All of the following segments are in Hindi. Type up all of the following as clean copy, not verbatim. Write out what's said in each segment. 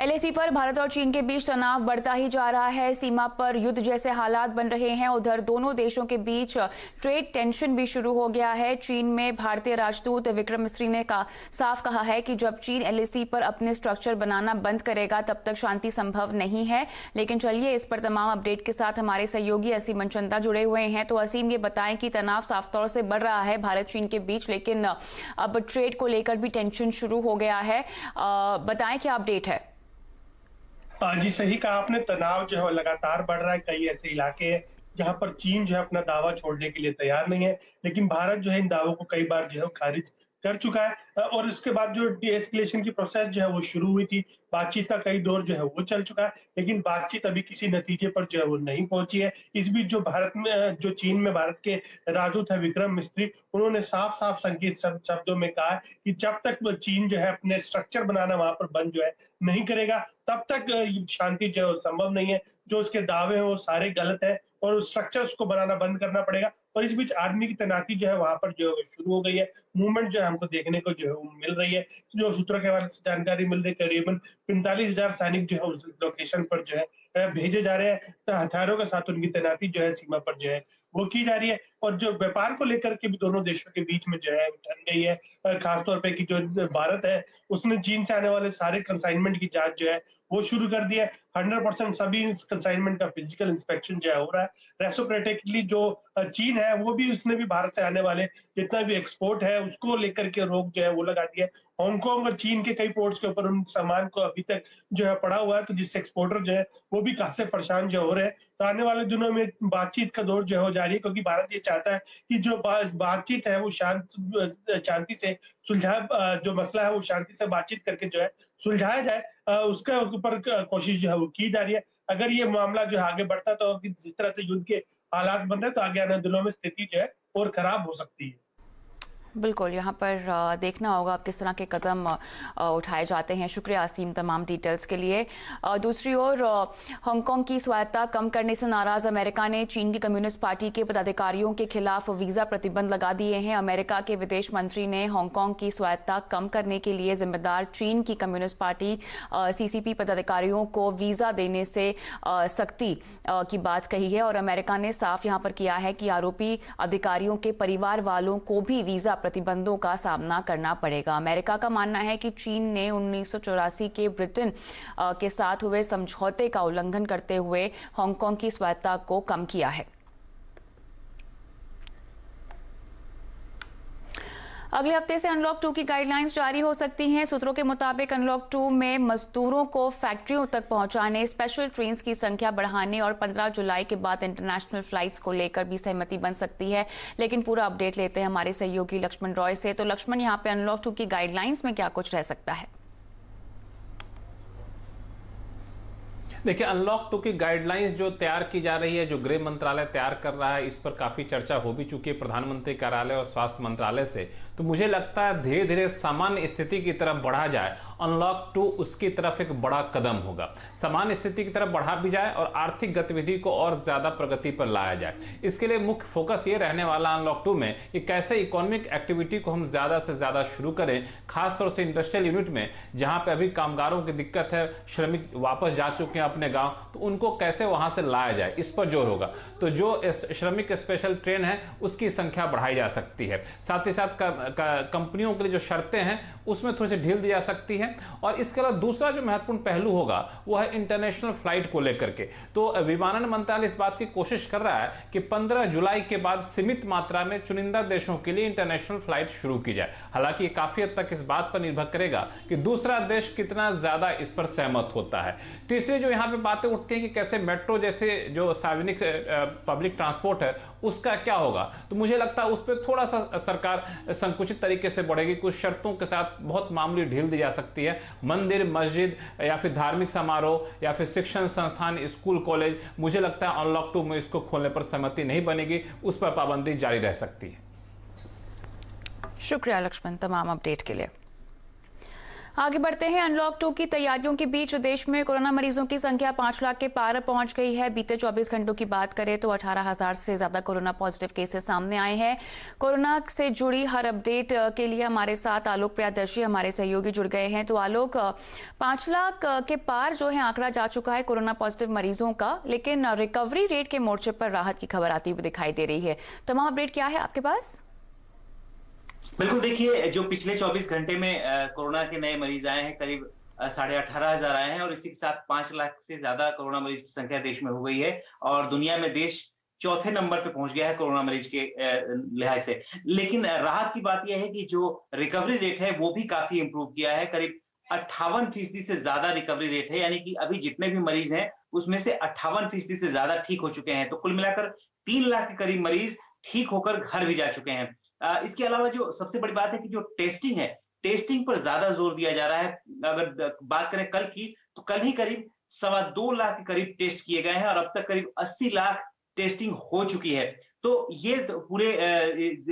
एलएसी पर भारत और चीन के बीच तनाव बढ़ता ही जा रहा है। सीमा पर युद्ध जैसे हालात बन रहे हैं। उधर दोनों देशों के बीच ट्रेड टेंशन भी शुरू हो गया है। चीन में भारतीय राजदूत विक्रम मिस्री ने साफ कहा है कि जब चीन एलएसी पर अपने स्ट्रक्चर बनाना बंद करेगा तब तक शांति संभव नहीं है। लेकिन चलिए इस पर तमाम अपडेट के साथ हमारे सहयोगी असीम मनचंदा जुड़े हुए हैं। तो असीम, ये बताएं कि तनाव साफ तौर से बढ़ रहा है भारत चीन के बीच, लेकिन अब ट्रेड को लेकर भी टेंशन शुरू हो गया है। बताएं क्या अपडेट है। जी, सही कहा आपने। तनाव जो है लगातार बढ़ रहा है। कई ऐसे इलाके हैं जहां पर चीन जो है अपना दावा छोड़ने के लिए तैयार नहीं है, लेकिन भारत जो है इन दावों को कई बार जो है खारिज कर चुका है। और इसके बाद जो डी-एस्केलेशन की प्रोसेस जो है वो शुरू हुई थी, बातचीत का कई दौर जो है वो चल चुका है, लेकिन बातचीत अभी किसी नतीजे पर जो है वो नहीं पहुंची है। इस बीच जो चीन में भारत के राजदूत है विक्रम मिस्री, उन्होंने साफ साफ संकेत शब्दों में कहा कि जब तक चीन जो है अपने स्ट्रक्चर बनाना वहां पर बंद जो है नहीं करेगा, तब तक शांति जो है संभव नहीं है। जो उसके दावे हैं वो सारे गलत है और उस स्ट्रक्चर्स को बनाना बंद करना पड़ेगा। और इस बीच आर्मी की तैनाती जो है वहां पर जो है शुरू हो गई है। मूवमेंट जो है हमको देखने को जो है वो मिल रही है। जो सूत्रों के हवाले से जानकारी मिल रही है, करीबन 45,000 सैनिक जो है उस लोकेशन पर जो है भेजे जा रहे हैं। तो हथियारों के साथ उनकी तैनाती जो है सीमा पर जो है वो की जा रही है। और जो व्यापार को लेकर के भी दोनों देशों के बीच में जो है ठन गई है। खासतौर पे कि जो भारत है उसने चीन से आने वाले सारे कंसाइनमेंट की जांच जो है वो शुरू कर दी है। 100% सभी कंसाइनमेंट का फिजिकल इंस्पेक्शन जो है हो रहा है। रेसिप्रोकेटली जो चीन है वो भी उसने भी भारत से आने वाले जितना भी एक्सपोर्ट है उसको लेकर के रोक जो है वो लगा दी है। हांगकांग और चीन के कई पोर्ट्स के ऊपर उन सामान को अभी तक जो है पड़ा हुआ है, तो जिससे एक्सपोर्टर जो है वो भी काफी परेशान जो हो रहे हैं। तो आने वाले दिनों में बातचीत का दौर जो हो जारी है, क्योंकि भारत ये चाहता है कि जो बातचीत है वो शांति से जो मसला है वो शांति से बातचीत करके जो है सुलझाया जाए। उसका ऊपर कोशिश जो है वो की जा रही है। अगर ये मामला जो है आगे बढ़ता है तो जिस तरह से युद्ध के हालात बन रहे हैं तो आगे आने दिनों में स्थिति जो है और खराब हो सकती है। बिल्कुल, यहाँ पर देखना होगा अब किस तरह के कदम उठाए जाते हैं। शुक्रिया असीम तमाम डिटेल्स के लिए। दूसरी ओर हांगकांग की स्वायत्तता कम करने से नाराज अमेरिका ने चीन की कम्युनिस्ट पार्टी के पदाधिकारियों के खिलाफ वीज़ा प्रतिबंध लगा दिए हैं। अमेरिका के विदेश मंत्री ने हांगकांग की स्वायत्तता कम करने के लिए जिम्मेदार चीन की कम्युनिस्ट पार्टी सीसीपी पदाधिकारियों को वीज़ा देने से सख्ती की बात कही है। और अमेरिका ने साफ यहाँ पर किया है कि आरोपी अधिकारियों के परिवार वालों को भी वीज़ा प्रतिबंधों का सामना करना पड़ेगा। अमेरिका का मानना है कि चीन ने 1984 के ब्रिटेन के साथ हुए समझौते का उल्लंघन करते हुए हांगकांग की स्वायत्तता को कम किया है। अगले हफ्ते से अनलॉक 2 की गाइडलाइंस जारी हो सकती हैं। सूत्रों के मुताबिक अनलॉक 2 में मजदूरों को फैक्ट्रियों तक पहुंचाने, स्पेशल ट्रेन्स की संख्या बढ़ाने और 15 जुलाई के बाद इंटरनेशनल फ्लाइट्स को लेकर भी सहमति बन सकती है। लेकिन पूरा अपडेट लेते हैं हमारे सहयोगी लक्ष्मण रॉय से। तो लक्ष्मण, यहाँ पे अनलॉक 2 की गाइडलाइंस में क्या कुछ रह सकता है? देखिए, अनलॉक 2 की गाइडलाइंस जो तैयार की जा रही है, जो गृह मंत्रालय तैयार कर रहा है, इस पर काफ़ी चर्चा हो भी चुकी है प्रधानमंत्री कार्यालय और स्वास्थ्य मंत्रालय से। तो मुझे लगता है धीरे धीरे सामान्य स्थिति की तरफ बढ़ा जाए। अनलॉक 2 उसकी तरफ एक बड़ा कदम होगा। सामान्य स्थिति की तरफ बढ़ा भी जाए और आर्थिक गतिविधि को और ज़्यादा प्रगति पर लाया जाए। इसके लिए मुख्य फोकस ये रहने वाला अनलॉक 2 में कि कैसे इकोनॉमिक एक्टिविटी को हम ज़्यादा से ज़्यादा शुरू करें, खासतौर से इंडस्ट्रियल यूनिट में जहाँ पे अभी कामगारों की दिक्कत है, श्रमिक वापस जा चुके हैं अपने गांव, तो उनको कैसे वहां से लाया जाए, इस पर जोर होगा। तो जो श्रमिक स्पेशल ट्रेन है उसकी संख्या बढ़ाई जा सकती है। साथ ही साथ कंपनियों के लिए जो शर्तें हैं उसमें थोड़ी सी ढील दी जा सकती है। और इसके अलावा दूसरा जो महत्वपूर्ण पहलू होगा वो है इंटरनेशनल फ्लाइट को लेकर के। तो विमानन मंत्रालय इस बात की कोशिश कर रहा है कि 15 जुलाई के बाद सीमित मात्रा में चुनिंदा देशों के लिए इंटरनेशनल फ्लाइट शुरू की जाए। हालांकि ये काफी हद तक इस बात पर निर्भर करेगा कि दूसरा देश कितना ज्यादा इस पर सहमत होता है। तीसरी जो यहाँ पे बातें उठती हैं कि कैसे मेट्रो जैसे जो सार्वजनिक पब्लिक ट्रांसपोर्ट है उसका क्या होगा। तो मुझे लगता है उस पर थोड़ा सा सरकार संकुचित तरीके से बढ़ेगी। कुछ शर्तों के साथ बहुत मामूली ढील दी जा सकती है। मंदिर, मस्जिद या फिर धार्मिक समारोह या फिर शिक्षण संस्थान, स्कूल, कॉलेज, मुझे लगता है अनलॉक 2 में इसको खोलने पर सहमति नहीं बनेगी, उस पर पाबंदी जारी रह सकती है। शुक्रिया लक्ष्मण तमाम अपडेट के लिए। आगे बढ़ते हैं। अनलॉक 2 की तैयारियों के बीच देश में कोरोना मरीजों की संख्या 5 लाख के पार पहुंच गई है। बीते 24 घंटों की बात करें तो 18,000 से ज्यादा कोरोना पॉजिटिव केसेस सामने आए हैं। कोरोना से जुड़ी हर अपडेट के लिए हमारे साथ आलोक प्रियदर्शी हमारे सहयोगी जुड़ गए हैं। तो आलोक, 5 लाख के पार जो है आंकड़ा जा चुका है कोरोना पॉजिटिव मरीजों का, लेकिन रिकवरी रेट के मोर्चे पर राहत की खबर आती हुई दिखाई दे रही है। तमाम अपडेट क्या है आपके पास? बिल्कुल, देखिए जो पिछले 24 घंटे में कोरोना के नए मरीज आए हैं, करीब 18,500 आए हैं और इसी के साथ 5 लाख से ज्यादा कोरोना मरीज की संख्या देश में हो गई है और दुनिया में देश चौथे नंबर पे पहुंच गया है कोरोना मरीज के लिहाज से। लेकिन राहत की बात यह है कि जो रिकवरी रेट है वो भी काफी इंप्रूव किया है। करीब 58% से ज्यादा रिकवरी रेट है, यानी कि अभी जितने भी मरीज हैं उसमें से 58% से ज्यादा ठीक हो चुके हैं। तो कुल मिलाकर 3 लाख के करीब मरीज ठीक होकर घर भी जा चुके हैं। इसके अलावा जो सबसे बड़ी बात है कि जो टेस्टिंग है, टेस्टिंग पर ज्यादा जोर दिया जा रहा है। अगर बात करें कल की, तो कल ही करीब 2.25 लाख के करीब टेस्ट किए गए हैं और अब तक करीब 80 लाख टेस्टिंग हो चुकी है। तो ये पूरे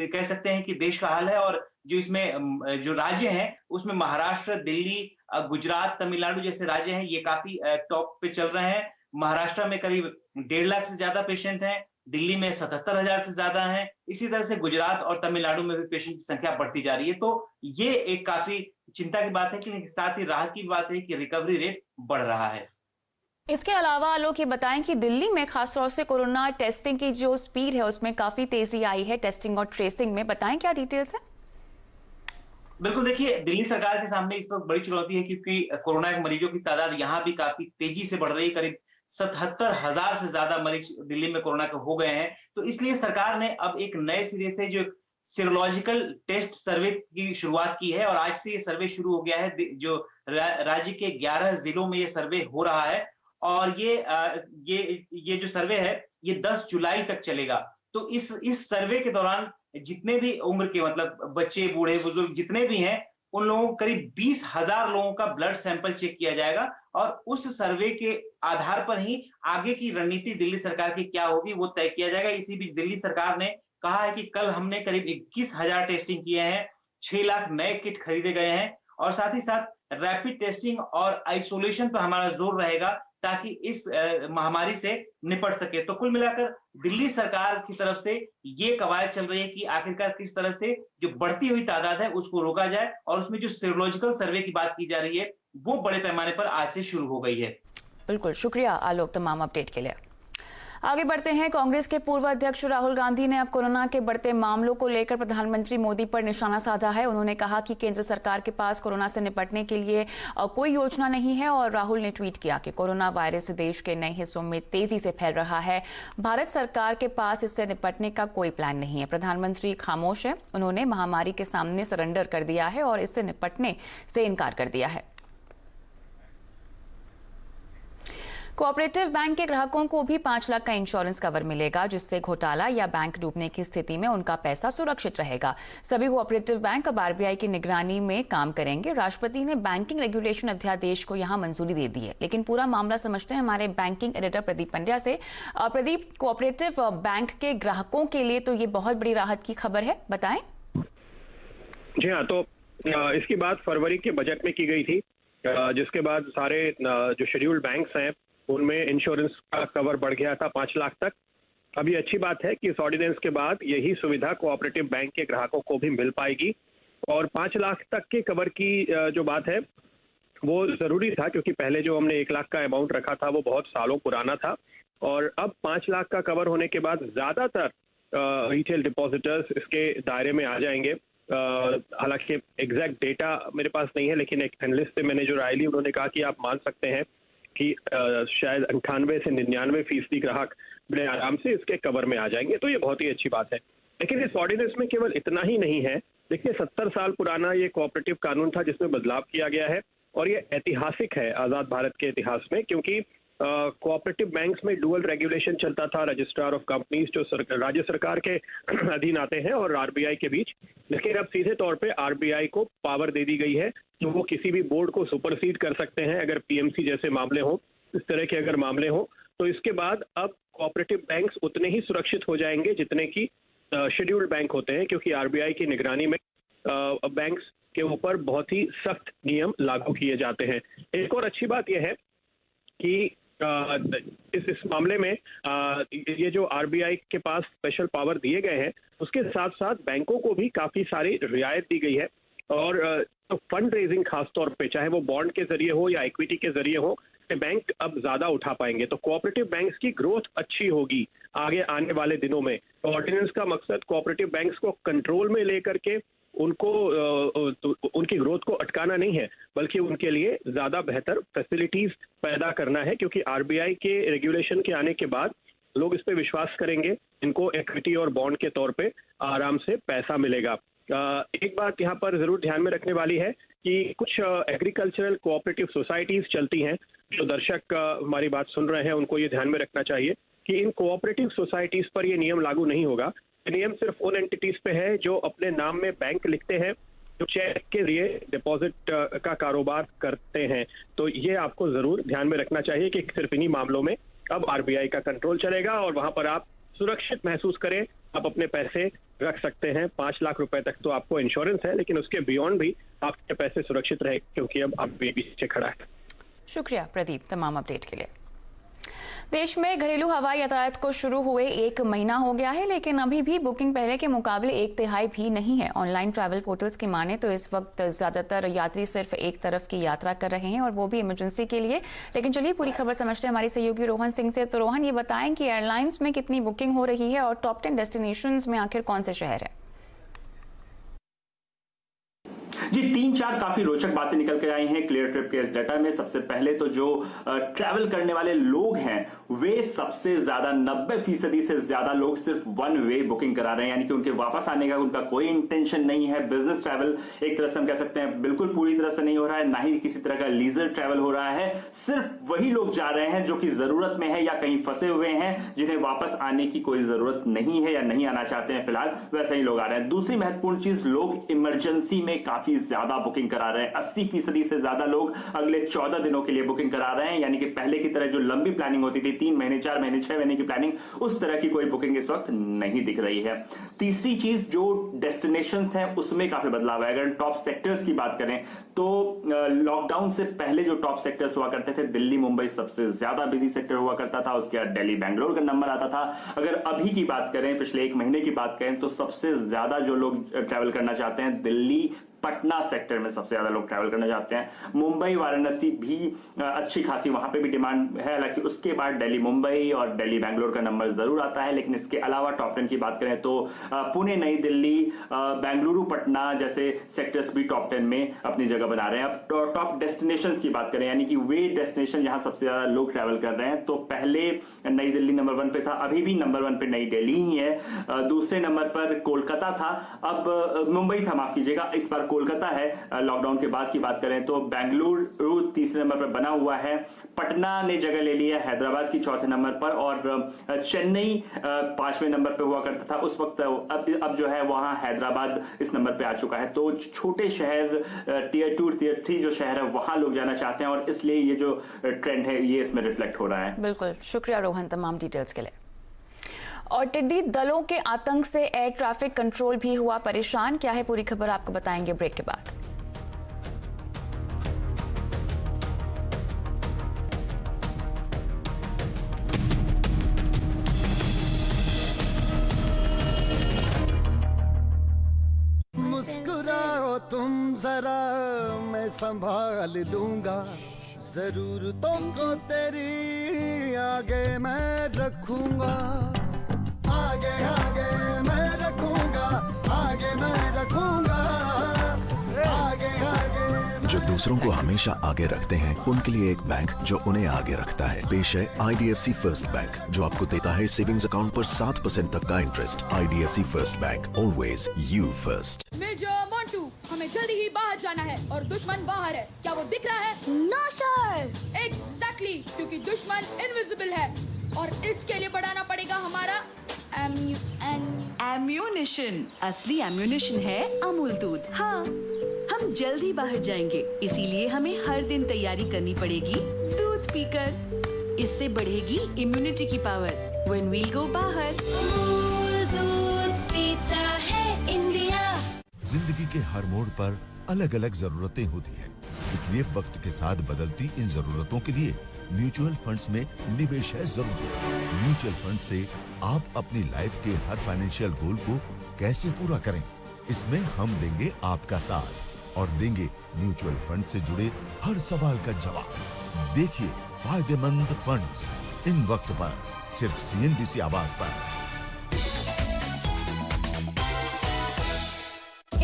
कह सकते हैं कि देश का हाल है। और जो इसमें जो राज्य हैं उसमें महाराष्ट्र, दिल्ली, गुजरात, तमिलनाडु जैसे राज्य हैं, ये काफी टॉप पे चल रहे हैं। महाराष्ट्र में करीब 1.5 लाख से ज्यादा पेशेंट हैं, दिल्ली में 77,000 से ज्यादा हैं। इसी तरह से गुजरात और तमिलनाडु में भी पेशेंट की संख्या बढ़ती जा रही है। तो ये एक काफी चिंता की बात है कि साथ ही राहत की बात है कि रिकवरी रेट बढ़ रहा है। इसके अलावा आलोक ये बताएं कि दिल्ली में खासतौर से कोरोना टेस्टिंग की जो स्पीड है उसमें काफी तेजी आई है, टेस्टिंग और ट्रेसिंग में। बताएं क्या डिटेल्स है? बिल्कुल, देखिए दिल्ली सरकार के सामने इस वक्त बड़ी चुनौती है क्योंकि कोरोना के मरीजों की तादाद यहाँ भी काफी तेजी से बढ़ रही है। करीब 77,000 से ज्यादा मरीज दिल्ली में कोरोना के हो गए हैं। तो इसलिए सरकार ने अब एक नए सिरे से जो सीरोलॉजिकल टेस्ट सर्वे की शुरुआत की है और आज से ये सर्वे शुरू हो गया है। जो राज्य के 11 जिलों में ये सर्वे हो रहा है और ये जो सर्वे है ये 10 जुलाई तक चलेगा। तो इस सर्वे के दौरान जितने भी उम्र के, मतलब बच्चे, बूढ़े, बुजुर्ग जितने भी हैं, उन लोगों को करीब 20,000 लोगों का ब्लड सैंपल चेक किया जाएगा और उस सर्वे के आधार पर ही आगे की रणनीति दिल्ली सरकार की क्या होगी वो तय किया जाएगा। इसी बीच दिल्ली सरकार ने कहा है कि कल हमने करीब 21,000 टेस्टिंग किए हैं, 6 लाख नए किट खरीदे गए हैं और साथ ही साथ रैपिड टेस्टिंग और आइसोलेशन पर हमारा जोर रहेगा ताकि इस महामारी से निपट सके। तो कुल मिलाकर दिल्ली सरकार की तरफ से ये कवायद चल रही है कि आखिरकार किस तरह से जो बढ़ती हुई तादाद है उसको रोका जाए और उसमें जो सीरोलॉजिकल सर्वे की बात की जा रही है वो बड़े पैमाने पर आज से शुरू हो गई है। बिल्कुल, शुक्रिया आलोक तमाम अपडेट के लिए। आगे बढ़ते हैं। कांग्रेस के पूर्व अध्यक्ष राहुल गांधी ने अब कोरोना के बढ़ते मामलों को लेकर प्रधानमंत्री मोदी पर निशाना साधा है। उन्होंने कहा कि केंद्र सरकार के पास कोरोना से निपटने के लिए कोई योजना नहीं है और राहुल ने ट्वीट किया कि कोरोना वायरस देश के नए हिस्सों में तेजी से फैल रहा है। भारत सरकार के पास इससे निपटने का कोई प्लान नहीं है। प्रधानमंत्री खामोश है। उन्होंने महामारी के सामने सरेंडर कर दिया है और इससे निपटने से इनकार कर दिया है। कोऑपरेटिव बैंक के ग्राहकों को भी 5 लाख का इंश्योरेंस कवर मिलेगा, जिससे घोटाला या बैंक डूबने की स्थिति में उनका पैसा सुरक्षित रहेगा। सभी कोऑपरेटिव बैंक अब आरबीआई की निगरानी में काम करेंगे। राष्ट्रपति ने बैंकिंग रेगुलेशन अध्यादेश को यहां मंजूरी दे दी है, लेकिन पूरा मामला समझते हैं हमारे बैंकिंग एडिटर प्रदीप पंड्या से। प्रदीप, कोऑपरेटिव बैंक के ग्राहकों के लिए तो ये बहुत बड़ी राहत की खबर है, बताएं। जी हाँ, तो इसकी बात फरवरी के बजट में की गई थी, जिसके बाद सारे जो शेड्यूल्ड बैंक्स हैं उनमें इंश्योरेंस का कवर बढ़ गया था 5 लाख तक। अब ये अच्छी बात है कि इस ऑर्डिनेंस के बाद यही सुविधा कोऑपरेटिव बैंक के ग्राहकों को भी मिल पाएगी और 5 लाख तक के कवर की जो बात है वो जरूरी था, क्योंकि पहले जो हमने 1 लाख का अमाउंट रखा था वो बहुत सालों पुराना था और अब 5 लाख का कवर होने के बाद ज्यादातर रिटेल डिपॉजिटर्स इसके दायरे में आ जाएंगे। हालांकि एग्जैक्ट डेटा मेरे पास नहीं है, लेकिन एक एनालिस्ट से मैंने जो राय ली उन्होंने कहा कि आप मान सकते हैं कि शायद 98 से 99% ग्राहक बड़े आराम से इसके कवर में आ जाएंगे। तो ये बहुत ही अच्छी बात है। लेकिन इस ऑर्डिनेंस में केवल इतना ही नहीं है। देखिए, 70 साल पुराना ये कोऑपरेटिव कानून था जिसमें बदलाव किया गया है और ये ऐतिहासिक है आजाद भारत के इतिहास में, क्योंकि कोऑपरेटिव बैंक्स में डुअल रेगुलेशन चलता था, रजिस्ट्रार ऑफ कंपनीज जो राज्य सरकार के अधीन आते हैं और आरबीआई के बीच। लेकिन अब सीधे तौर पे आरबीआई को पावर दे दी गई है तो वो किसी भी बोर्ड को सुपरसीड कर सकते हैं अगर पीएमसी जैसे मामले हो, इस तरह के अगर मामले हो। तो इसके बाद अब कोऑपरेटिव बैंक्स उतने ही सुरक्षित हो जाएंगे जितने की शेड्यूल्ड बैंक होते हैं, क्योंकि आरबीआई की निगरानी में बैंक्स के ऊपर बहुत ही सख्त नियम लागू किए जाते हैं। एक और अच्छी बात यह है कि इस मामले में ये जो आरबीआई के पास स्पेशल पावर दिए गए हैं, उसके साथ साथ बैंकों को भी काफी सारी रियायत दी गई है। और तो फंड रेजिंग खास तौर पे, चाहे वो बॉन्ड के जरिए हो या इक्विटी के जरिए हो, बैंक अब ज्यादा उठा पाएंगे। तो कोऑपरेटिव बैंक्स की ग्रोथ अच्छी होगी आगे आने वाले दिनों में। ऑर्डिनेंस का मकसद कोऑपरेटिव बैंक्स को कंट्रोल में लेकर के उनको उनकी ग्रोथ को अटकाना नहीं है, बल्कि उनके लिए ज्यादा बेहतर फैसिलिटीज पैदा करना है, क्योंकि आरबीआई के रेगुलेशन के आने के बाद लोग इस पे विश्वास करेंगे, इनको इक्विटी और बॉन्ड के तौर पे आराम से पैसा मिलेगा। एक बात यहाँ पर जरूर ध्यान में रखने वाली है कि कुछ एग्रीकल्चरल कोऑपरेटिव सोसाइटीज चलती हैं। जो दर्शक हमारी बात सुन रहे हैं उनको ये ध्यान में रखना चाहिए कि इन कोऑपरेटिव सोसाइटीज पर ये नियम लागू नहीं होगा। नियम सिर्फ उन एंटिटीज पे है जो अपने नाम में बैंक लिखते हैं, जो चेक के जरिए डिपॉजिट का कारोबार करते हैं। तो ये आपको जरूर ध्यान में रखना चाहिए कि सिर्फ इन्हीं मामलों में अब आरबीआई का कंट्रोल चलेगा और वहां पर आप सुरक्षित महसूस करें, आप अपने पैसे रख सकते हैं। 5 लाख रुपए तक तो आपको इंश्योरेंस है, लेकिन उसके बियॉन्ड भी आपके पैसे सुरक्षित रहे, क्योंकि अब आरबीआई पीछे खड़ा है। शुक्रिया प्रदीप तमाम अपडेट के लिए। देश में घरेलू हवाई यातायात को शुरू हुए 1 महीना हो गया है, लेकिन अभी भी बुकिंग पहले के मुकाबले 1/3 भी नहीं है। ऑनलाइन ट्रैवल पोर्टल्स की माने तो इस वक्त ज्यादातर यात्री सिर्फ एक तरफ की यात्रा कर रहे हैं, और वो भी इमरजेंसी के लिए। लेकिन चलिए पूरी खबर समझते हैं हमारे सहयोगी रोहन सिंह से। तो रोहन, ये बताएं कि एयरलाइंस में कितनी बुकिंग हो रही है और टॉप 10 डेस्टिनेशंस में आखिर कौन से शहर है? जी 3-4 काफी रोचक बातें निकल के आई हैं क्लियर ट्रिप के इस डाटा में। सबसे पहले तो जो ट्रैवल करने वाले लोग हैं वे सबसे ज्यादा 90% से ज्यादा लोग सिर्फ 1 वे बुकिंग करा रहे हैं, यानी कि उनके वापस आने का उनका कोई इंटेंशन नहीं है। बिजनेस ट्रैवल एक तरह से हम कह सकते हैं बिल्कुल पूरी तरह से नहीं हो रहा है, ना ही किसी तरह का लीजर ट्रैवल हो रहा है। सिर्फ वही लोग जा रहे हैं जो कि जरूरत में है या कहीं फंसे हुए हैं, जिन्हें वापस आने की कोई जरूरत नहीं है या नहीं आना चाहते हैं फिलहाल, वैसे ही लोग आ रहे हैं। दूसरी महत्वपूर्ण चीज, लोग इमरजेंसी में काफी ज्यादा बुकिंग करा रहे हैं। 80% से ज्यादा लोग अगले 14 दिनों के लिए बुकिंग करा रहे हैं, यानी कि पहले की तरह जो लंबी प्लानिंग होती थी 3 महीने, 4 महीने, 6 महीने की प्लानिंग, उस तरह की कोई बुकिंग इस वक्त नहीं दिख रही है। तीसरी चीज, जो डेस्टिनेशंस हैं उसमें काफी बदलाव है। अगर टॉप सेक्टर्स की बात करें तो लॉकडाउन से पहले जो टॉप सेक्टर्स हुआ करते थे, दिल्ली मुंबई सबसे ज्यादा बिजी सेक्टर हुआ करता था, उसके बाद दिल्ली बेंगलोर का नंबर आता था। अगर अभी की बात करें, पिछले 1 महीने की बात करें, तो सबसे ज्यादा जो लोग ट्रैवल करना चाहते हैं दिल्ली पटना सेक्टर में सबसे ज्यादा लोग ट्रैवल करना चाहते हैं। मुंबई वाराणसी भी अच्छी खासी वहां पे भी डिमांड है, हालांकि उसके बाद दिल्ली मुंबई और दिल्ली बेंगलोर का नंबर जरूर आता है। लेकिन इसके अलावा टॉप 10 की बात करें तो पुणे नई दिल्ली, बेंगलुरु पटना जैसे सेक्टर्स भी टॉप 10 में अपनी जगह बना रहे हैं। अब टॉप डेस्टिनेशंस की बात करें, यानी कि वे डेस्टिनेशन जहां सबसे ज्यादा लोग ट्रैवल कर रहे हैं, तो पहले नई दिल्ली नंबर 1 पे था, अभी भी नंबर 1 पे नई दिल्ली ही है। दूसरे नंबर पर कोलकाता था, अब मुंबई था, माफ कीजिएगा, इस बार कोलकाता है। लॉकडाउन के बाद की बात करें तो बेंगलुरु तीसरे नंबर पर बना हुआ है, पटना ने जगह ले लिया हैदराबाद की 4थे नंबर पर, और चेन्नई 5वें नंबर पर हुआ करता था उस वक्त। अब जो है वहां हैदराबाद इस नंबर पे आ चुका है। तो छोटे शहर, टियर 2 टियर 3 जो शहर है वहां लोग जाना चाहते हैं, और इसलिए ये जो ट्रेंड है ये इसमें रिफ्लेक्ट हो रहा है। बिल्कुल, शुक्रिया रोहन तमाम डिटेल्स के लिए। और टिड्डी दलों के आतंक से एयर ट्रैफिक कंट्रोल भी हुआ परेशान। क्या है पूरी खबर, आपको बताएंगे ब्रेक के बाद। मुस्कुराओ तुम जरा, मैं संभाल लूंगा जरूरतों को तेरी, आगे मैं रखूंगा, आगे आगे मैं रखूंगा, आगे मैं रखूंगा, आगे आगे। जो दूसरों को हमेशा आगे रखते हैं, उनके लिए एक बैंक जो उन्हें आगे रखता है। पेश है IDFC फर्स्ट बैंक, जो आपको देता है सेविंग्स अकाउंट पर 7% तक का interest. IDFC first bank, always you first. Major Montu, हमें जल्दी ही बाहर जाना है और दुश्मन बाहर है। क्या वो दिख रहा है? No sir. एग्जैक्टली, क्योंकि दुश्मन इनविजिबल है और इसके लिए बढ़ाना पड़ेगा हमारा एम्यूनिशन। असली एम्यूनिशन है अमूल दूध। हाँ, हम जल्दी बाहर जाएंगे, इसीलिए हमें हर दिन तैयारी करनी पड़ेगी दूध पीकर। इससे बढ़ेगी इम्यूनिटी की पावर व्हेन वी गो बाहर। अमूल दूध पीता है इंडिया। जिंदगी के हर मोड़ पर अलग अलग जरूरतें होती हैं, इसलिए वक्त के साथ बदलती इन जरूरतों के लिए म्यूचुअल फंड्स में निवेश है जरूरी। म्यूचुअल फंड से आप अपनी लाइफ के हर फाइनेंशियल गोल को कैसे पूरा करें, इसमें हम देंगे आपका साथ और देंगे म्यूचुअल फंड से जुड़े हर सवाल का जवाब। देखिए फायदेमंद फंड्स इन वक्त पर सिर्फ CNBC आवाज पर।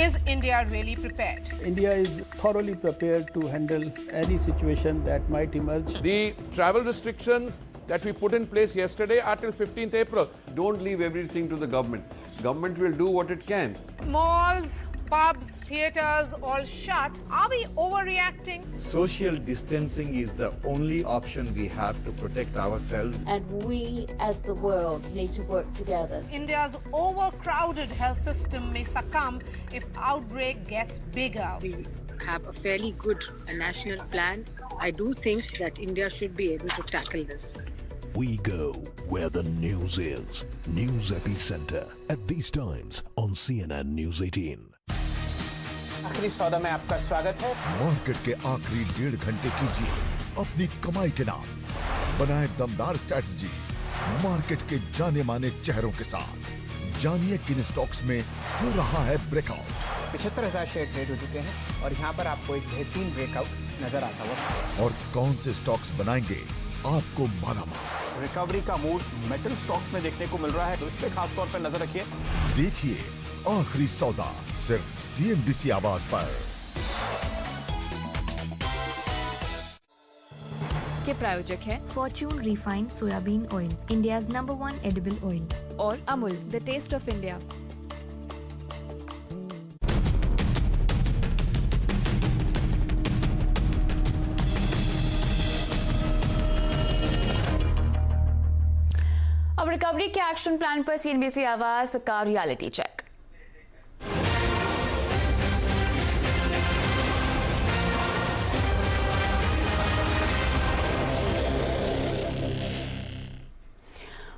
Is India really prepared? India is thoroughly prepared to handle any situation that might emerge. The travel restrictions that we put in place yesterday are till 15th April. Don't leave everything to the government. Government will do what it can. Malls, pubs, theatres all shut. Are we overreacting? Social distancing is the only option we have to protect ourselves. And we as the world need to work together. India's overcrowded health system may succumb if outbreak gets bigger. We have a fairly good national plan. I do think that India should be able to tackle this. We go where the news is. News Epicenter at these times on CNN News 18. आखिरी सौदा में आपका स्वागत है। मार्केट के आखिरी 1.5 घंटे कीजिए अपनी कमाई के नाम, बनाए दमदार स्ट्रैटेजी मार्केट के जाने माने चेहरों के साथ। जानिए किन स्टॉक्स में हो रहा है ब्रेकआउट। 75,000 शेयर ट्रेड हो चुके हैं और यहाँ पर आपको एक बेहतरीन ब्रेकआउट नजर आता हुआ। और कौन से स्टॉक्स बनाएंगे आपको मालामाल। रिकवरी का मूड मेटल स्टॉक्स में देखने को मिल रहा है, तो इस पे खास तौर पर नजर रखिए। देखिए आखिरी सौदा सिर्फ CNBC आवाज पर। के प्रायोजक है Fortune refined soybean oil, India's number 1 edible oil, और Amul the taste of India. अब रिकवरी के एक्शन प्लान पर CNBC आवाज का रियलिटी चेक।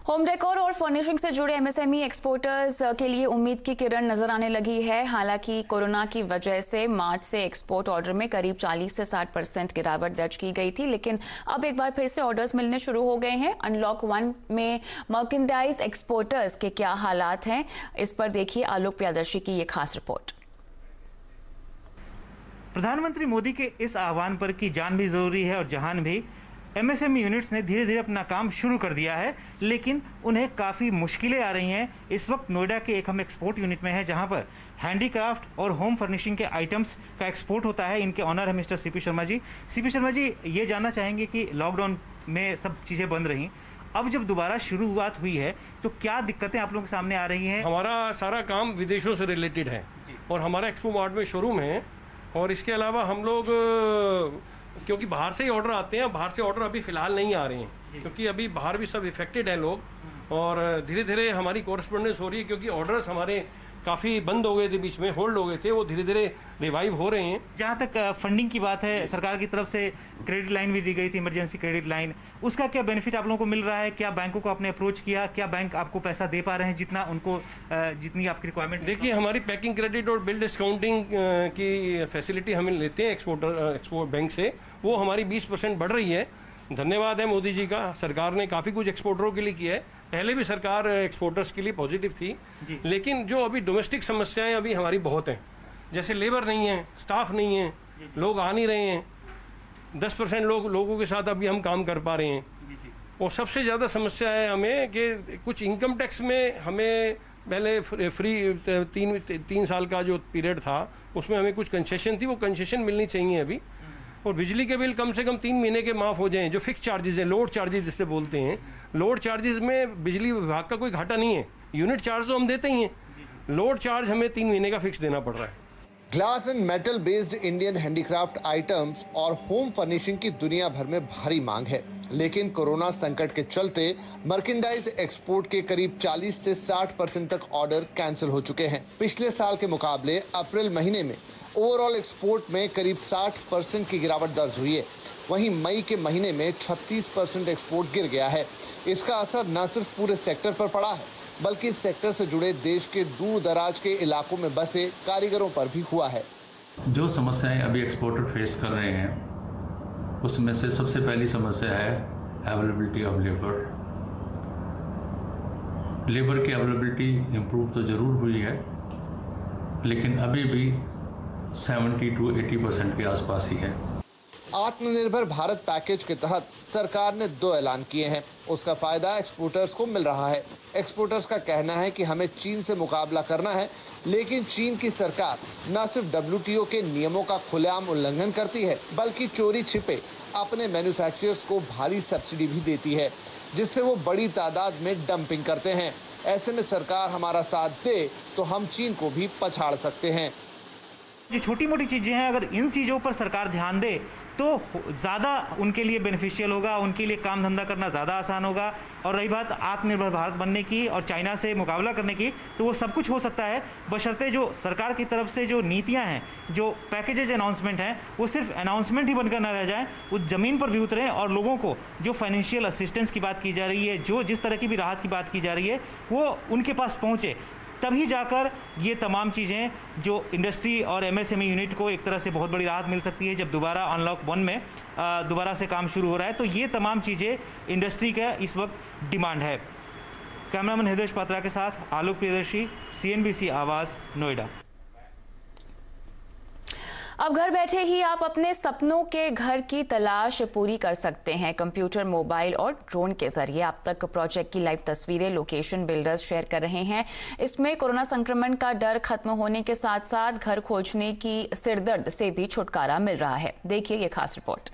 होम डेकोर और फर्निशिंग से जुड़े MSME एक्सपोर्टर्स के लिए उम्मीद की किरण नजर आने लगी है। हालांकि कोरोना की वजह से मार्च से एक्सपोर्ट ऑर्डर में करीब 40 से 60% गिरावट दर्ज की गई थी, लेकिन अब एक बार फिर से ऑर्डर्स मिलने शुरू हो गए हैं। अनलॉक 1 में मर्केंडाइज एक्सपोर्टर्स के क्या हालात हैं, इस पर देखिए आलोक प्रियदर्शी की ये खास रिपोर्ट। प्रधानमंत्री मोदी के इस आह्वान पर कि जान भी जरूरी है और जहान भी, MSME यूनिट्स ने धीरे धीरे अपना काम शुरू कर दिया है, लेकिन उन्हें काफ़ी मुश्किलें आ रही हैं। इस वक्त नोएडा के एक हम एक्सपोर्ट यूनिट में हैं, जहां पर हैंडीक्राफ्ट और होम फर्निशिंग के आइटम्स का एक्सपोर्ट होता है। इनके ऑनर है mister CP Sharma ji. CP Sharma ji, ये जानना चाहेंगे कि लॉकडाउन में सब चीज़ें बंद रहीं, अब जब दोबारा शुरुआत हुई है तो क्या दिक्कतें आप लोगों के सामने आ रही हैं? हमारा सारा काम विदेशों से रिलेटेड है और हमारा एक्सपो मार्ट में शोरूम है, और इसके अलावा हम लोग क्योंकि बाहर से ही ऑर्डर आते हैं, बाहर से ऑर्डर अभी फ़िलहाल नहीं आ रहे हैं क्योंकि अभी बाहर भी सब इफेक्टेड हैं लोग, और धीरे धीरे हमारी कॉरेस्पॉन्डेंस हो रही है क्योंकि ऑर्डर्स हमारे काफ़ी बंद हो गए थे, बीच में होल्ड हो गए थे, वो धीरे धीरे रिवाइव हो रहे हैं। जहाँ तक फंडिंग की बात है, सरकार की तरफ से क्रेडिट लाइन भी दी गई थी, इमरजेंसी क्रेडिट लाइन, उसका क्या बेनिफिट आप लोगों को मिल रहा है? क्या बैंकों को आपने अप्रोच किया? क्या बैंक आपको पैसा दे पा रहे हैं जितना उनको, जितनी आपकी रिक्वायरमेंट? देखिए, हमारी पैकिंग क्रेडिट और बिल डिस्काउंटिंग की फैसिलिटी हमें लेते हैं एक्सपोर्ट बैंक से, वो हमारी 20% बढ़ रही है। धन्यवाद है मोदी जी का, सरकार ने काफ़ी कुछ एक्सपोर्टरों के लिए किया है। पहले भी सरकार एक्सपोर्टर्स के लिए पॉजिटिव थी, लेकिन जो अभी डोमेस्टिक समस्याएं अभी हमारी बहुत हैं, जैसे लेबर नहीं है, स्टाफ नहीं है, लोग आ नहीं रहे हैं, 10% लोगों के साथ अभी हम काम कर पा रहे हैं। और सबसे ज़्यादा समस्या है हमें कि कुछ इनकम टैक्स में हमें पहले फ्री 3 साल का जो पीरियड था उसमें हमें कुछ कंसेशन थी, वो कंसेशन मिलनी चाहिए अभी। और बिजली के बिल कम से कम 3 महीने के माफ़ हो जाएं, जो फिक्स चार्जेस हैं, लोड चार्जेस जिससे बोलते हैं। लोड चार्जेस में बिजली विभाग का कोई घाटा नहीं है, यूनिट चार्ज तो हम देते ही हैं, लोड चार्ज हमें 3 महीने का फिक्स देना पड़ रहा है। Glass and metal based Indian handicraft items और होम फर्निशिंग की दुनिया भर में भारी मांग है, लेकिन कोरोना संकट के चलते मर्केंडाइज एक्सपोर्ट के करीब 40 से 60% तक ऑर्डर कैंसिल हो चुके हैं। पिछले साल के मुकाबले अप्रैल महीने में ओवरऑल एक्सपोर्ट में करीब 60% की गिरावट दर्ज हुई है। वहीं मई के महीने में 36% एक्सपोर्ट गिर गया है। इसका असर न सिर्फ पूरे सेक्टर पर पड़ा है, बल्कि इस सेक्टर से जुड़े देश के दूर दराज के इलाकों में बसे कारीगरों पर भी हुआ है। जो समस्याएं अभी एक्सपोर्टर फेस कर रहे हैं उसमें से सबसे पहली समस्या है अवेलेबिलिटी ऑफ लेबर की अवेलेबिलिटी इम्प्रूव तो ज़रूर हुई है, लेकिन अभी भी 70 to 80% के आसपास ही है। आत्मनिर्भर भारत पैकेज के तहत सरकार ने 2 ऐलान किए हैं। उसका फायदा एक्सपोर्टर्स को मिल रहा है। एक्सपोर्टर्स का कहना है कि हमें चीन से मुकाबला करना है, लेकिन चीन की सरकार न सिर्फ WTO के नियमों का खुलेआम उल्लंघन करती है, बल्कि चोरी छिपे अपने मैन्युफैक्चरर्स को भारी सब्सिडी भी देती है, जिससे वो बड़ी तादाद में डंपिंग करते हैं। ऐसे में सरकार हमारा साथ दे तो हम चीन को भी पछाड़ सकते हैं। जो छोटी मोटी चीज़ें हैं, अगर इन चीज़ों पर सरकार ध्यान दे तो ज़्यादा उनके लिए बेनिफिशियल होगा, उनके लिए काम धंधा करना ज़्यादा आसान होगा। और रही बात आत्मनिर्भर भारत बनने की और चाइना से मुकाबला करने की, तो वो सब कुछ हो सकता है, बशर्ते जो सरकार की तरफ से जो नीतियां हैं, जो पैकेजेज अनाउंसमेंट हैं, वो सिर्फ अनाउंसमेंट ही बनकर ना रह जाए, वो ज़मीन पर भी उतरें और लोगों को जो फाइनेंशियल असिस्टेंस की बात की जा रही है, जो जिस तरह की भी राहत की बात की जा रही है, वो उनके पास पहुँचे। तभी जाकर ये तमाम चीज़ें जो इंडस्ट्री और MSME यूनिट को एक तरह से बहुत बड़ी राहत मिल सकती है, जब दोबारा अनलॉक 1 में दोबारा से काम शुरू हो रहा है। तो ये तमाम चीज़ें इंडस्ट्री का इस वक्त डिमांड है। कैमरामैन हृदय पात्रा के साथ आलोक प्रियदर्शी, CNBC आवाज़, नोएडा। अब घर बैठे ही आप अपने सपनों के घर की तलाश पूरी कर सकते हैं। कंप्यूटर, मोबाइल और ड्रोन के जरिए आप तक प्रोजेक्ट की लाइव तस्वीरें लोकेशन बिल्डर्स शेयर कर रहे हैं। इसमें कोरोना संक्रमण का डर खत्म होने के साथ साथ घर खोजने की सिरदर्द से भी छुटकारा मिल रहा है। देखिए ये खास रिपोर्ट।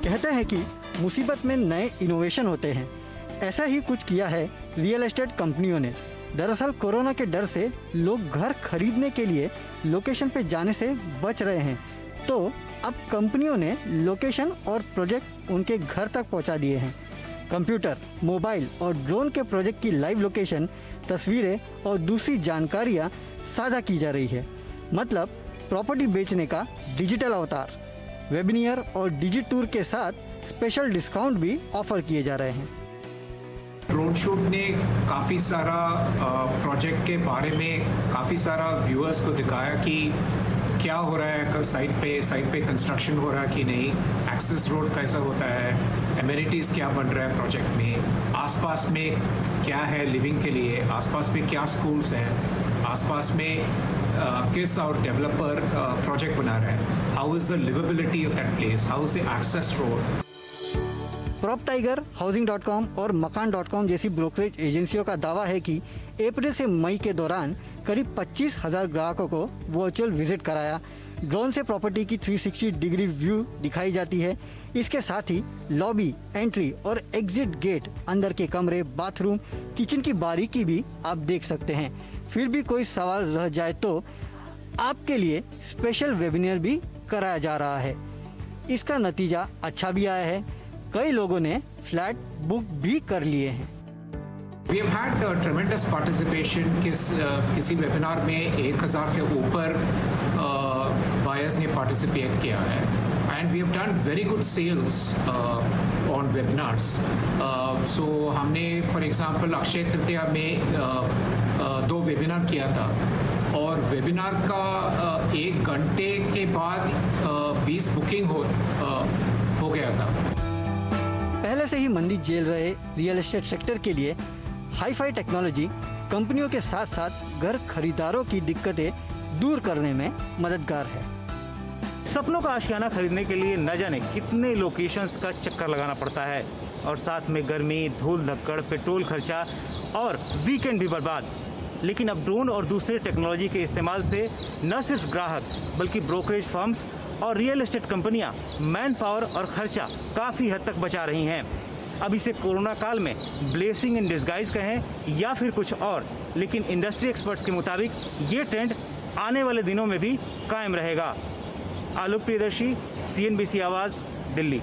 कहते हैं कि मुसीबत में नए इनोवेशन होते हैं। ऐसा ही कुछ किया है रियल एस्टेट कंपनियों ने। दरअसल कोरोना के डर से लोग घर खरीदने के लिए लोकेशन पे जाने से बच रहे हैं, तो अब कंपनियों ने लोकेशन और प्रोजेक्ट उनके घर तक पहुंचा दिए हैं। कंप्यूटर, मोबाइल और ड्रोन के प्रोजेक्ट की लाइव लोकेशन, तस्वीरें और दूसरी जानकारियां साझा की जा रही है। मतलब प्रॉपर्टी बेचने का डिजिटल अवतार। वेबिनार और डिजिट टूर के साथ स्पेशल डिस्काउंट भी ऑफर किए जा रहे हैं। ड्रोन शूट ने काफ़ी सारा प्रोजेक्ट के बारे में काफ़ी सारा व्यूअर्स को दिखाया कि क्या हो रहा है साइट पे कंस्ट्रक्शन हो रहा है कि नहीं, एक्सेस रोड कैसा होता है, एमिनिटीज़ क्या बन रहा है प्रोजेक्ट में, आसपास में क्या है लिविंग के लिए, आसपास में क्या स्कूल्स हैं, आसपास में किस और डेवलपर प्रोजेक्ट बना रहा है, how is the liveability of that place, how is the access road. PropTiger, हाउसिंग.com और मकान.com जैसी ब्रोकरेज एजेंसियों का दावा है कि अप्रैल से मई के दौरान करीब 25,000 ग्राहकों को वर्चुअल विजिट कराया। ड्रोन से प्रॉपर्टी की 360 डिग्री व्यू दिखाई जाती है। इसके साथ ही लॉबी, एंट्री और एग्जिट गेट, अंदर के कमरे, बाथरूम, किचन की बारीकी भी आप देख सकते हैं। फिर भी कोई सवाल रह जाए तो आपके लिए स्पेशल वेबिनार भी कराया जा रहा है। इसका नतीजा अच्छा भी आया है। कई लोगों ने फ्लैट बुक भी कर लिए हैं। We have had tremendous participation। किसी वेबिनार में 1000 के ऊपर बायर्स ने पार्टिसिपेट किया है and we have done very good sales on webinars. So हमने फॉर एग्जांपल अक्षय तृतीया में 2 वेबिनार किया था और वेबिनार का 1 घंटे के बाद 20 बुकिंग हो गया था। पहले से ही मंदी झेल रहे रियल एस्टेट सेक्टर के लिए हाई-फाई टेक्नोलॉजी कंपनियों के साथ साथ घर खरीदारों की दिक्कतें दूर करने में मददगार है। सपनों का आशियाना खरीदने के लिए न जाने कितने लोकेशंस का चक्कर लगाना पड़ता है और साथ में गर्मी, धूल धक्कड़, पेट्रोल खर्चा और वीकेंड भी बर्बाद। लेकिन अब ड्रोन और दूसरे टेक्नोलॉजी के इस्तेमाल से न सिर्फ ग्राहक बल्कि ब्रोकरेज फर्म्स और रियल एस्टेट कंपनियां मैन पावर और खर्चा काफ़ी हद तक बचा रही हैं। अब इसे कोरोना काल में ब्लेसिंग इन डिस्गाइज कहें या फिर कुछ और, लेकिन इंडस्ट्री एक्सपर्ट्स के मुताबिक ये ट्रेंड आने वाले दिनों में भी कायम रहेगा। आलोक प्रियदर्शी, CNBC आवाज़, दिल्ली।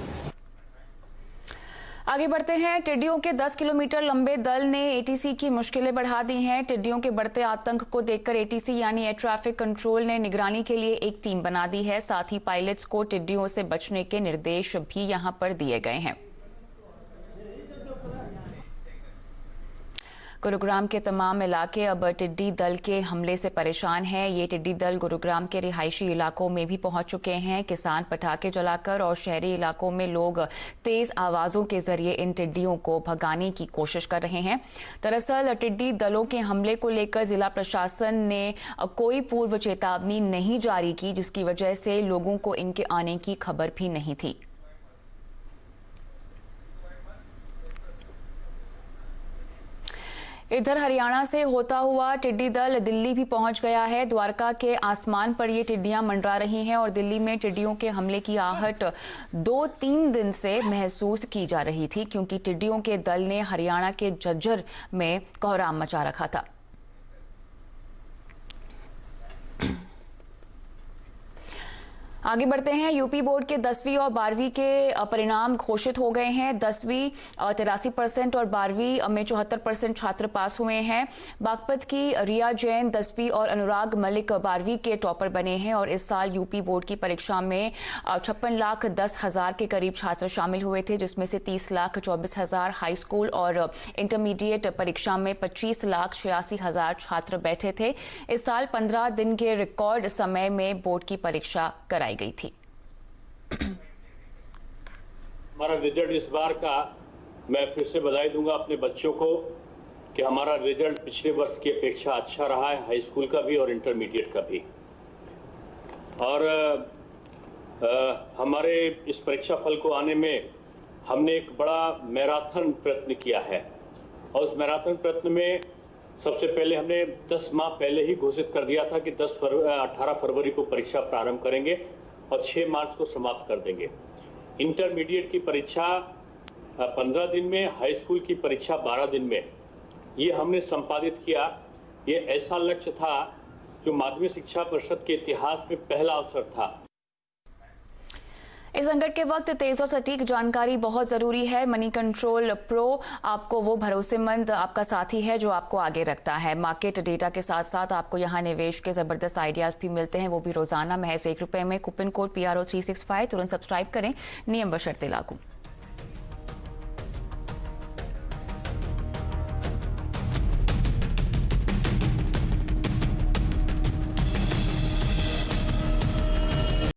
आगे बढ़ते हैं। टिड्डियों के 10 किलोमीटर लंबे दल ने ATC की मुश्किलें बढ़ा दी हैं। टिड्डियों के बढ़ते आतंक को देखकर ATC यानी एयर ट्रैफिक कंट्रोल ने निगरानी के लिए एक टीम बना दी है। साथ ही पायलट्स को टिड्डियों से बचने के निर्देश भी यहां पर दिए गए हैं। गुरुग्राम के तमाम इलाके अब टिड्डी दल के हमले से परेशान हैं। ये टिड्डी दल गुरुग्राम के रिहायशी इलाकों में भी पहुंच चुके हैं। किसान पटाखे जलाकर और शहरी इलाकों में लोग तेज आवाजों के जरिए इन टिड्डियों को भगाने की कोशिश कर रहे हैं। दरअसल टिड्डी दलों के हमले को लेकर जिला प्रशासन ने कोई पूर्व चेतावनी नहीं जारी की, जिसकी वजह से लोगों को इनके आने की खबर भी नहीं थी। इधर हरियाणा से होता हुआ टिड्डी दल दिल्ली भी पहुंच गया है। द्वारका के आसमान पर ये टिड्डियां मंडरा रही हैं और दिल्ली में टिड्डियों के हमले की आहट 2-3 दिन से महसूस की जा रही थी, क्योंकि टिड्डियों के दल ने हरियाणा के झज्जर में कोहराम मचा रखा था। आगे बढ़ते हैं। यूपी बोर्ड के 10वीं और 12वीं के परिणाम घोषित हो गए हैं। 10वीं 83% और 12वीं में 74% छात्र पास हुए हैं। बागपत की रिया जैन 10वीं और अनुराग मलिक 12वीं के टॉपर बने हैं और इस साल यूपी बोर्ड की परीक्षा में 56,10,000 के करीब छात्र शामिल हुए थे, जिसमें से 30,24,000 हाई स्कूल और इंटरमीडिएट परीक्षा में 25,86,000 छात्र बैठे थे। इस साल 15 दिन के रिकॉर्ड समय में बोर्ड की परीक्षा कराई गई थी। हमारा रिजल्ट इस बार का, मैं फिर से बधाई दूंगा अपने बच्चों को कि हमारा रिजल्ट पिछले वर्ष की अपेक्षा अच्छा रहा है, हाई स्कूल का भी और इंटरमीडिएट का भी। और हमारे इस परीक्षा फल को आने में हमने एक बड़ा मैराथन प्रयत्न किया है और उस मैराथन प्रयत्न में सबसे पहले हमने 10 माह पहले ही घोषित कर दिया था कि 18 फरवरी को परीक्षा प्रारंभ करेंगे और 6 मार्च को समाप्त कर देंगे। इंटरमीडिएट की परीक्षा 15 दिन में, हाई स्कूल की परीक्षा 12 दिन में, ये हमने संपादित किया। ये ऐसा लक्ष्य था जो माध्यमिक शिक्षा परिषद के इतिहास में पहला अवसर था। इस संकट के वक्त तेज और सटीक जानकारी बहुत जरूरी है। मनी कंट्रोल प्रो आपको वो भरोसेमंद आपका साथी है जो आपको आगे रखता है। मार्केट डेटा के साथ साथ आपको यहाँ निवेश के जबरदस्त आइडियाज भी मिलते हैं, वो भी रोजाना महज ₹1 में। कूपन कोड PRO365 तुरंत सब्सक्राइब करें। नियम बशर्ते लागू।